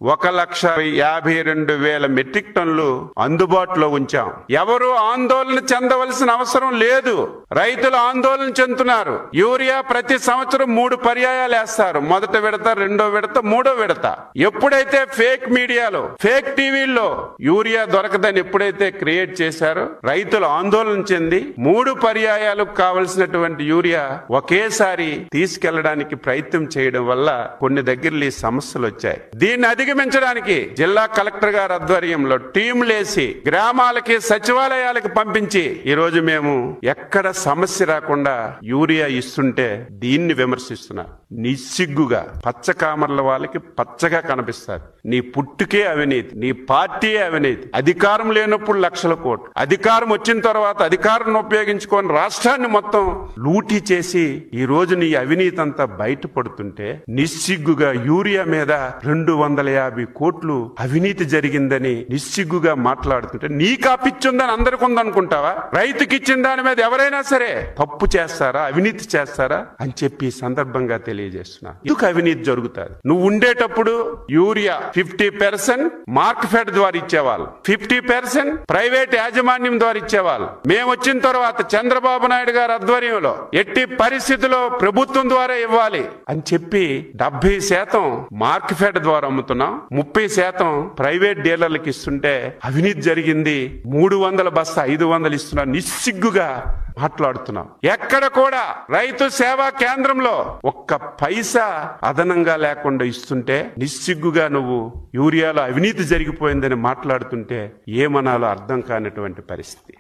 1,52,000 metric టన్నులు అందుబాటులో ఉంచాం. ఎవరు ఆందోళన చెందవలసిన అవసరం లేదు. రైతులు ఆందోళన చెందుతున్నారు. యూరియా ప్రతి సంవత్సరం 3 పర్యాయాలు వేస్తారు. మొదట విడత, రెండో విడత, మూడో విడత. ఎప్పుడైతే ఫేక్ మీడియాలో, ఫేక్ టీవీల్లో యూరియా దొరకదని ఎప్పుడైతే క్రియేట్ చేశారో రైతులు ఆందోళన చెంది 3 పర్యాయాలకు కావలసినటువంటి యూరియా ఒకేసారి తీసుకెళ్లడానికి ప్రయత్నం చేయడం వల్ల కొన్ని దగ్గర ఈ సమస్యలు వచ్చాయి. దీన్ని అధిగమించడానికి జిల్లా కలెక్టర్ గారి ఆధ్వర్యంలో టీంలేసి గ్రామాలకి, సచివాలయాలకు పంపించి ఈ రోజు మేము ఎక్కడ సమస్య రాకుండా యూరియా ఇస్తుంటే దీన్ని విమర్శిస్తున్నారు. నిస్సిగ్గుగా పచ్చకామర్ల వాళ్ళకి పచ్చగా కనిపిస్తారు. నీ పుట్టుకే అవినీతి, నీ పార్టీ అవినీతి. అధికారం లేనప్పుడు లక్షల కోట్లు, అధికారం వచ్చిన తర్వాత అధికారాన్ని ఉపయోగించుకొని రాష్ట్రాన్ని మొత్తం లూటీ చేసి ఈ రోజు నీ అవినీతి అంతా బయటపడుతుంటే నిస్సిగ్గుగా యూరియా మీద 250 కోట్లు అవినీతి జరిగిందని నిస్సిగ్గుగా మాట్లాడుతుంటే నీకు ఆ పిచ్చుందని అందరికి ఉందనుకుంటావా? రైతుకి ఇచ్చిన దాని మీద ఎవరైనా సరే తప్పు చేస్తారా, అవినీతి చేస్తారా అని చెప్పి ఈ సందర్భంగా తెలియజేస్తున్నా. ఎందుకు అవినీతి జరుగుతుంది? నువ్వు ఉండేటప్పుడు యూరియా 50% మార్కెట్ ద్వారా ఇచ్చేవాళ్ళు, 50% ప్రైవేట్ యాజమాన్యం ద్వారా ఇచ్చేవాళ్ళు. మేము వచ్చిన తర్వాత చంద్రబాబు నాయుడు గారి ఆధ్వర్యంలో ఎట్టి పరిస్థితుల్లో ప్రభుత్వం ద్వారా ఇవ్వాలి అని చెప్పి 70% మార్కెట్ ద్వారా అమ్ముతున్నాం, 30% ప్రైవేట్ డీలర్లకు ఇస్తుంటే అవినీతి జరిగింది. 300 బస్తా 500 ఇస్తున్నా నిస్సిగ్గుగా మాట్లాడుతున్నాం. ఎక్కడ కూడా రైతు సేవా కేంద్రంలో ఒక్క పైసా అదనంగా లేకుండా ఇస్తుంటే నిస్సిగ్గుగా నువ్వు యూరియాలో అవినీతి జరిగిపోయిందని మాట్లాడుతుంటే ఏమనాలో అర్థం కానటువంటి పరిస్థితి.